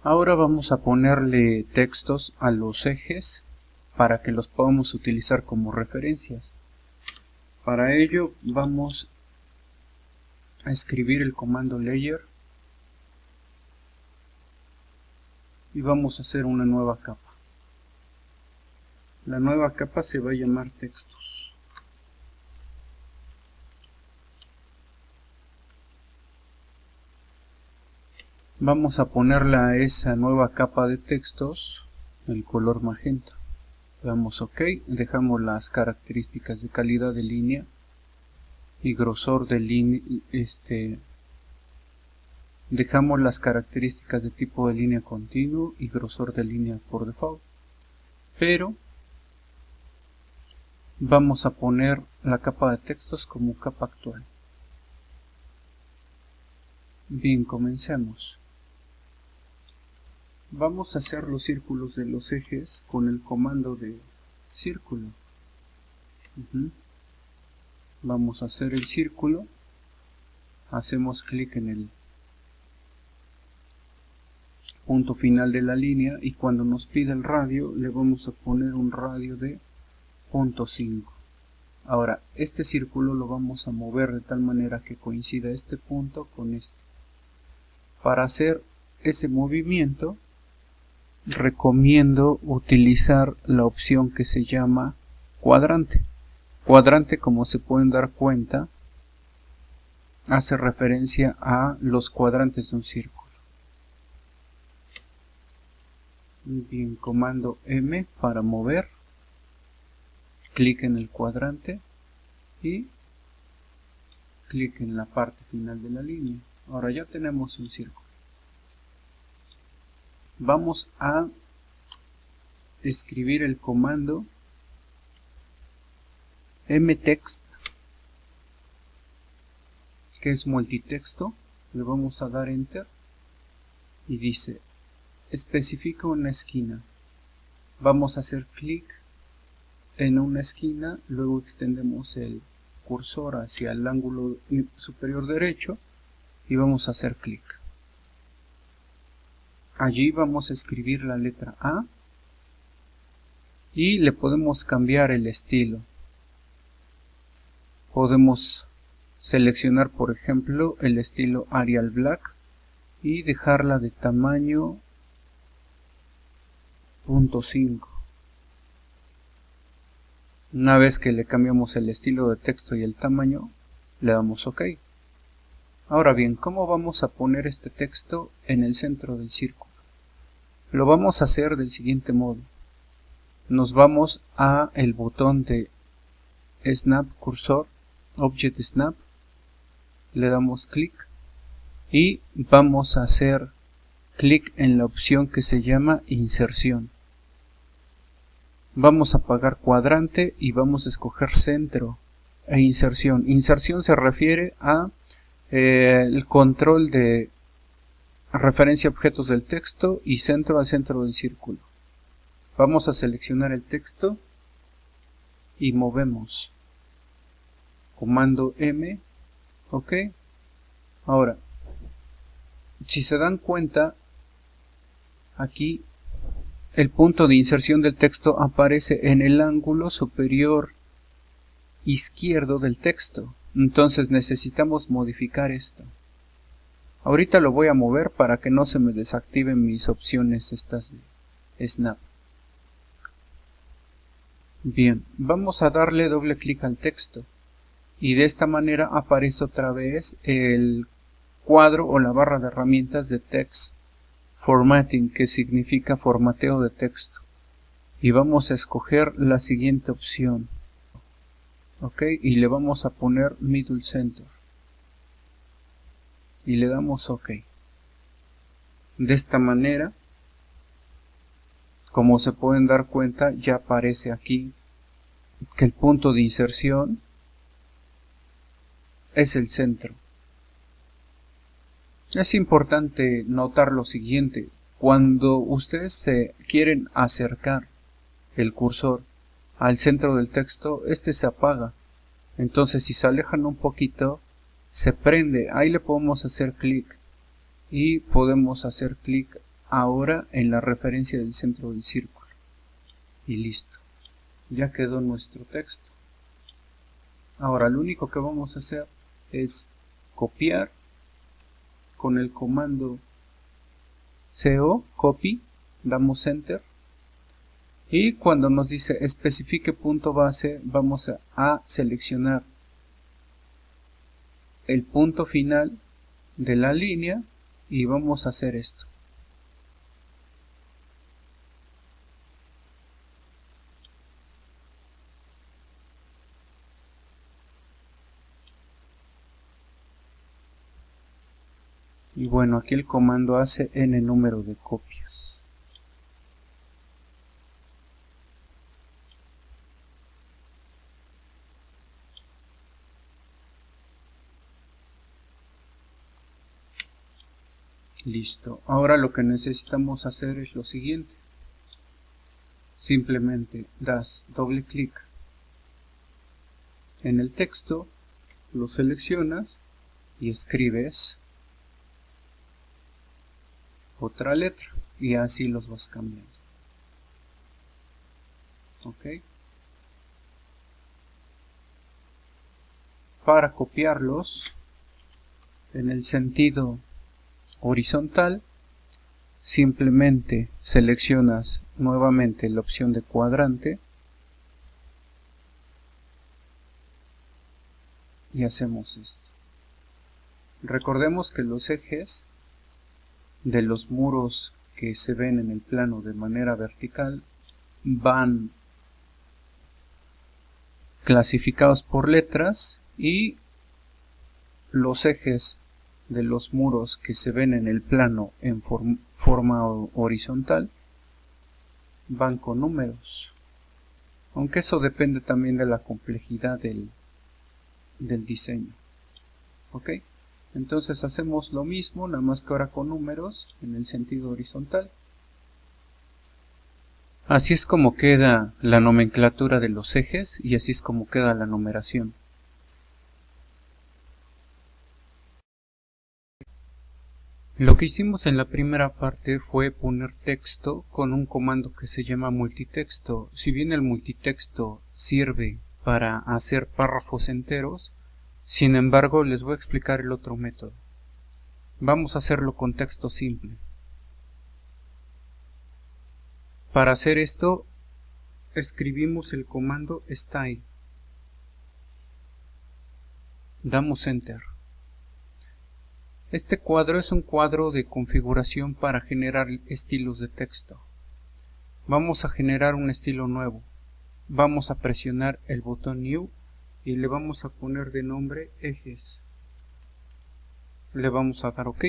Ahora vamos a ponerle textos a los ejes para que los podamos utilizar como referencias. Para ello vamos a escribir el comando layer y vamos a hacer una nueva capa. La nueva capa se va a llamar textos. Vamos a ponerle a esa nueva capa de textos el color magenta. Damos OK, dejamos las características de calidad de línea y grosor de línea, dejamos las características de tipo de línea continuo y grosor de línea por default, pero vamos a poner la capa de textos como capa actual. Bien, comencemos. Vamos a hacer los círculos de los ejes con el comando de círculo. Vamos a hacer el círculo, hacemos clic en el punto final de la línea y cuando nos pide el radio le vamos a poner un radio de 0.5. Ahora este círculo lo vamos a mover de tal manera que coincida este punto con este. Para hacer ese movimiento recomiendo utilizar la opción que se llama cuadrante. Cuadrante, como se pueden dar cuenta, hace referencia a los cuadrantes de un círculo. Bien, comando M para mover, clic en el cuadrante y clic en la parte final de la línea. Ahora ya tenemos un círculo. Vamos a escribir el comando mtext, que es multitexto. Le vamos a dar enter y dice especifica una esquina. Vamos a hacer clic en una esquina, luego extendemos el cursor hacia el ángulo superior derecho y vamos a hacer clic. Allí vamos a escribir la letra A y le podemos cambiar el estilo. Podemos seleccionar, por ejemplo, el estilo Arial Black y dejarla de tamaño 0.5. Una vez que le cambiamos el estilo de texto y el tamaño, le damos OK. Ahora bien, ¿cómo vamos a poner este texto en el centro del círculo? Lo vamos a hacer del siguiente modo. Nos vamos a el botón de Snap Cursor, Object Snap, le damos clic y vamos a hacer clic en la opción que se llama Inserción. Vamos a apagar cuadrante y vamos a escoger centro e inserción. Inserción se refiere a el control de referencia a objetos del texto y centro al centro del círculo. Vamos a seleccionar el texto y movemos. Comando M, OK. Ahora, si se dan cuenta, aquí el punto de inserción del texto aparece en el ángulo superior izquierdo del texto. Entonces necesitamos modificar esto. Ahorita lo voy a mover para que no se me desactiven mis opciones estas de Snap. Bien, vamos a darle doble clic al texto y de esta manera aparece otra vez el cuadro o la barra de herramientas de Text Formatting, que significa formateo de texto, y vamos a escoger la siguiente opción. OK, y le vamos a poner Middle Center y le damos OK. De esta manera, como se pueden dar cuenta, ya aparece aquí que el punto de inserción es el centro. Es importante notar lo siguiente: cuando ustedes se quieren acercar el cursor al centro del texto, este se apaga. Entonces si se alejan un poquito, se prende. Ahí le podemos hacer clic y podemos hacer clic ahora en la referencia del centro del círculo. Y listo. Ya quedó nuestro texto. Ahora lo único que vamos a hacer es copiar con el comando CO, copy, damos enter. Y cuando nos dice especifique punto base, vamos a seleccionar el punto final de la línea y vamos a hacer esto. Y bueno, aquí el comando hace n número de copias. Listo. Ahora lo que necesitamos hacer es lo siguiente. Simplemente das doble clic en el texto, lo seleccionas y escribes otra letra y así los vas cambiando. ¿Ok? Para copiarlos en el sentido horizontal, simplemente seleccionas nuevamente la opción de cuadrante y hacemos esto. Recordemos que los ejes de los muros que se ven en el plano de manera vertical van clasificados por letras y los ejes de los muros que se ven en el plano en forma horizontal van con números, aunque eso depende también de la complejidad del diseño. ¿Ok? Entonces hacemos lo mismo, nada más que ahora con números en el sentido horizontal. Así es como queda la nomenclatura de los ejes y así es como queda la numeración. Lo que hicimos en la primera parte fue poner texto con un comando que se llama multitexto. Si bien el multitexto sirve para hacer párrafos enteros, sin embargo les voy a explicar el otro método. Vamos a hacerlo con texto simple. Para hacer esto, escribimos el comando style. Damos enter. Este cuadro es un cuadro de configuración para generar estilos de texto. Vamos a generar un estilo nuevo. Vamos a presionar el botón New y le vamos a poner de nombre ejes. Le vamos a dar OK.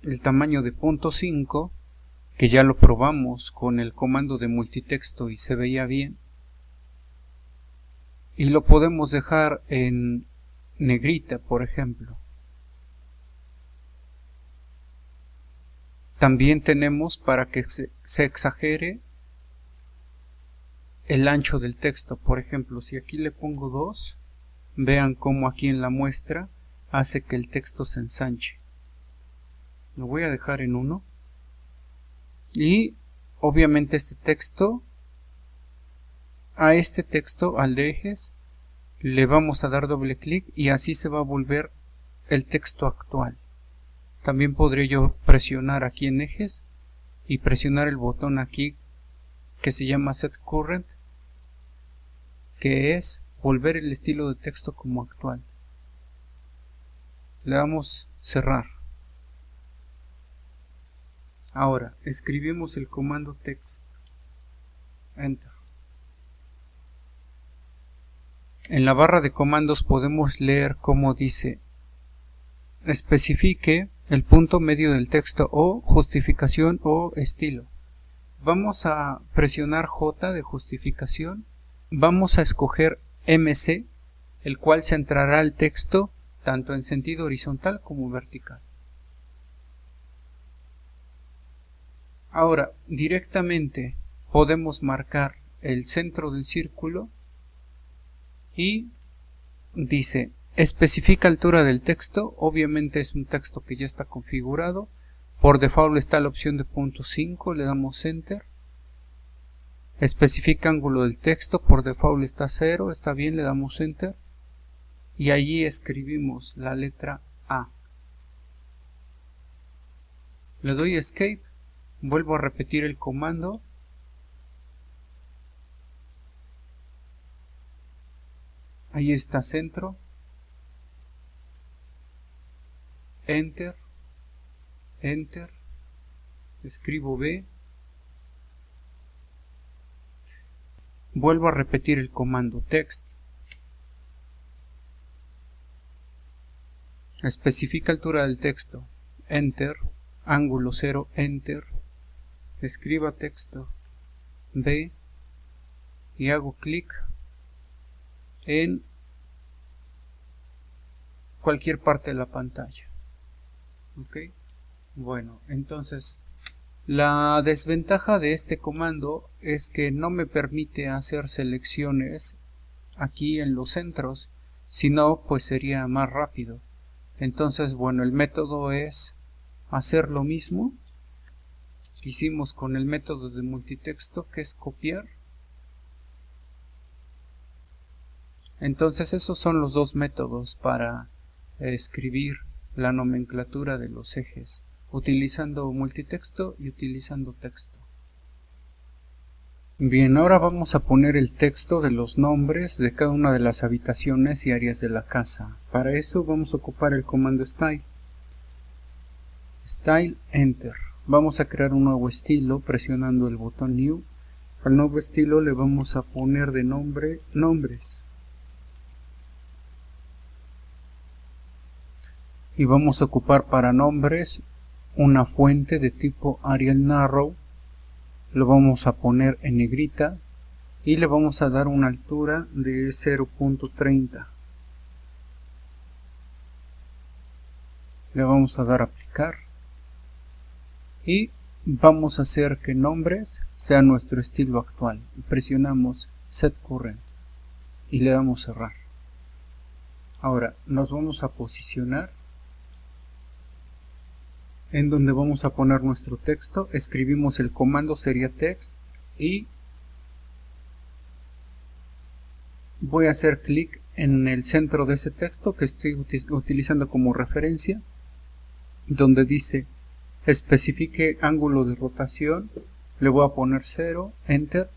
El tamaño de .5, que ya lo probamos con el comando de multitexto y se veía bien. Y lo podemos dejar en negrita, por ejemplo. También tenemos para que se exagere el ancho del texto. Por ejemplo, si aquí le pongo 2, vean cómo aquí en la muestra hace que el texto se ensanche. Lo voy a dejar en 1. Y obviamente este texto, a este texto, al de ejes, le vamos a dar doble clic y así se va a volver el texto actual. También podré yo presionar aquí en ejes y presionar el botón aquí que se llama Set Current, que es volver el estilo de texto como actual. Le damos cerrar. Ahora escribimos el comando text. Enter. En la barra de comandos podemos leer cómo dice: especifique el punto medio del texto o justificación o estilo. Vamos a presionar J de justificación. Vamos a escoger MC, el cual centrará el texto tanto en sentido horizontal como vertical. Ahora, directamente podemos marcar el centro del círculo y dice: especifica altura del texto. Obviamente es un texto que ya está configurado. Por default está la opción de punto 5, le damos enter. Especifica ángulo del texto, por default está 0, está bien, le damos enter. Y allí escribimos la letra A. Le doy escape, vuelvo a repetir el comando. Ahí está centro. Enter. Enter. Escribo B. Vuelvo a repetir el comando text. Especifica altura del texto. Enter. Ángulo 0. Enter. Escriba texto B. Y hago clic en cualquier parte de la pantalla. Ok. Bueno, entonces la desventaja de este comando es que no me permite hacer selecciones aquí en los centros, sino pues sería más rápido. Entonces, bueno, el método es hacer lo mismo que hicimos con el método de multitexto, que es copiar. Entonces esos son los dos métodos para escribir la nomenclatura de los ejes, utilizando multitexto y utilizando texto. Bien, ahora vamos a poner el texto de los nombres de cada una de las habitaciones y áreas de la casa. Para eso vamos a ocupar el comando style. Style, enter. Vamos a crear un nuevo estilo presionando el botón new. Al nuevo estilo le vamos a poner de nombre nombres. Y vamos a ocupar para nombres una fuente de tipo Arial Narrow. Lo vamos a poner en negrita y le vamos a dar una altura de 0.30. Le vamos a dar a aplicar y vamos a hacer que nombres sea nuestro estilo actual. Presionamos Set Current y le damos cerrar. Ahora nos vamos a posicionar en donde vamos a poner nuestro texto. Escribimos el comando sería text y voy a hacer clic en el centro de ese texto que estoy utilizando como referencia, donde dice especifique ángulo de rotación. Le voy a poner 0, enter,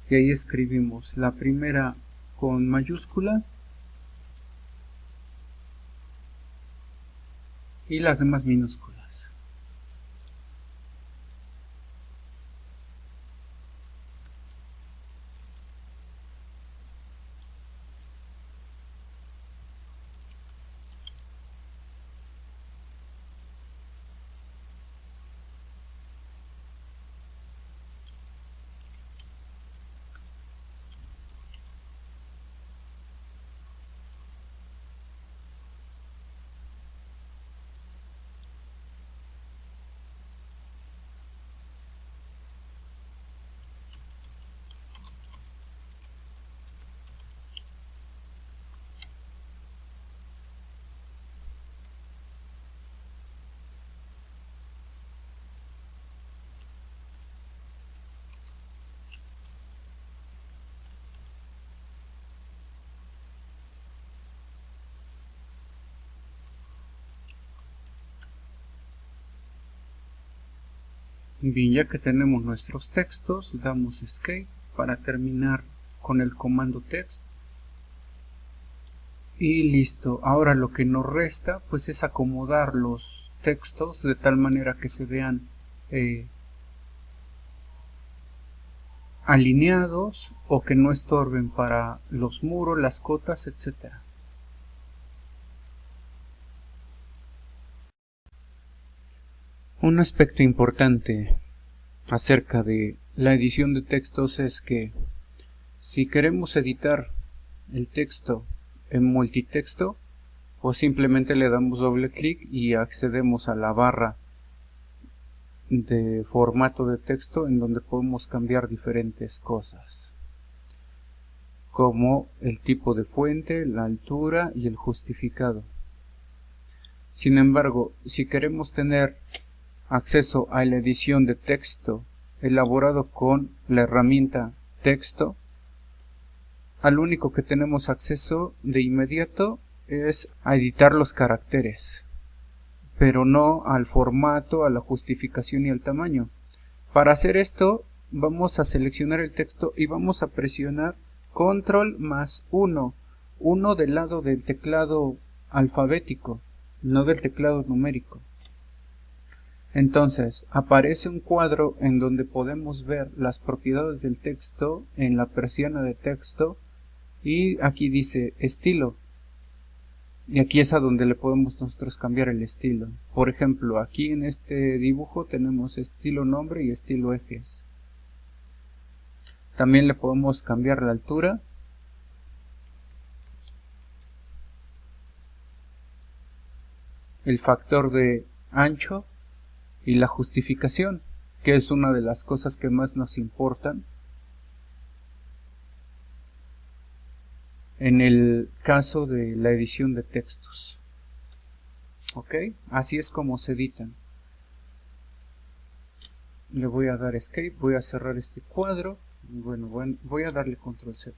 y ahí escribimos la primera con mayúscula y las demás minúsculas. Bien, ya que tenemos nuestros textos, damos escape para terminar con el comando text. Y listo. Ahora lo que nos resta pues es acomodar los textos de tal manera que se vean alineados o que no estorben para los muros, las cotas, etc. Un aspecto importante acerca de la edición de textos es que si queremos editar el texto en multitexto, pues simplemente le damos doble clic y accedemos a la barra de formato de texto en donde podemos cambiar diferentes cosas, como el tipo de fuente, la altura y el justificado. Sin embargo, si queremos tener acceso a la edición de texto elaborado con la herramienta texto, al único que tenemos acceso de inmediato es a editar los caracteres, pero no al formato, a la justificación y al tamaño. Para hacer esto vamos a seleccionar el texto y vamos a presionar control más 1 del lado del teclado alfabético, no del teclado numérico. Entonces aparece un cuadro en donde podemos ver las propiedades del texto en la persiana de texto, y aquí dice estilo, y aquí es a donde le podemos nosotros cambiar el estilo. Por ejemplo, aquí en este dibujo tenemos estilo nombre y estilo ejes. También le podemos cambiar la altura, el factor de ancho y la justificación, que es una de las cosas que más nos importan en el caso de la edición de textos. Ok, así es como se editan. Le voy a dar escape, voy a cerrar este cuadro. Bueno, voy a darle control Z.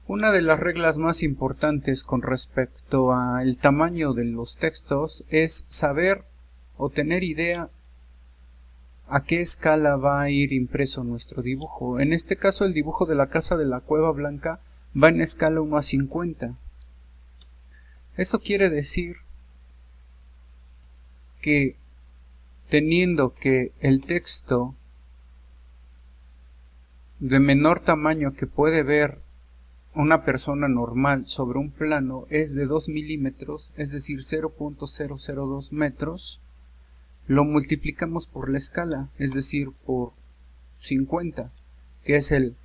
Una de las reglas más importantes con respecto al tamaño de los textos es saber o tener idea a qué escala va a ir impreso nuestro dibujo. En este caso el dibujo de la casa de la Cueva Blanca va en escala 1:50. Eso quiere decir que teniendo que el texto de menor tamaño que puede ver una persona normal sobre un plano es de 2 milímetros, es decir 0.002 metros, lo multiplicamos por la escala, es decir por 50, que es el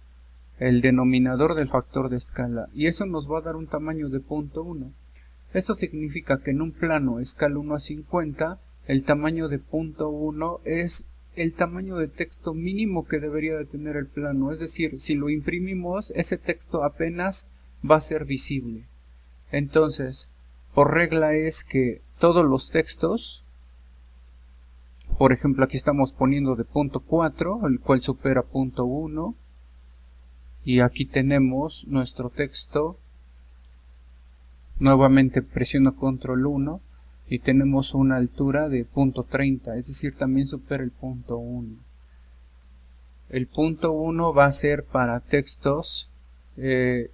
denominador del factor de escala, y eso nos va a dar un tamaño de 0.1. Eso significa que en un plano escala 1:50, el tamaño de 0.1 es el tamaño de texto mínimo que debería de tener el plano, es decir, si lo imprimimos, ese texto apenas va a ser visible. Entonces, por regla es que todos los textos, por ejemplo aquí estamos poniendo de 0.4, el cual supera 0.1, y aquí tenemos nuestro texto, nuevamente presiono control 1, y tenemos una altura de 0.30, es decir, también supera el 0.1. El 0.1 va a ser para textos que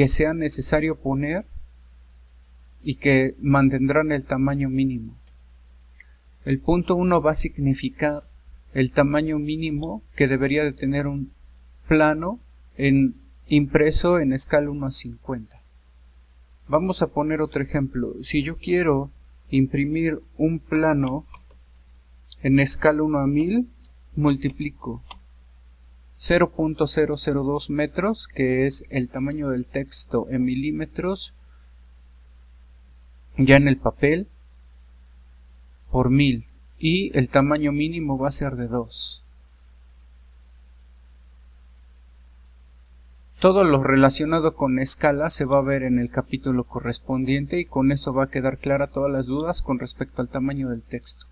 sea necesario poner y que mantendrán el tamaño mínimo. El 0.1 va a significar el tamaño mínimo que debería de tener un plano impreso en escala 1:50. Vamos a poner otro ejemplo. Si yo quiero imprimir un plano en escala 1:1000, multiplico 0.002 metros, que es el tamaño del texto en milímetros, ya en el papel, por 1000, y el tamaño mínimo va a ser de 2. Todo lo relacionado con escala se va a ver en el capítulo correspondiente, y con eso va a quedar clara todas las dudas con respecto al tamaño del texto.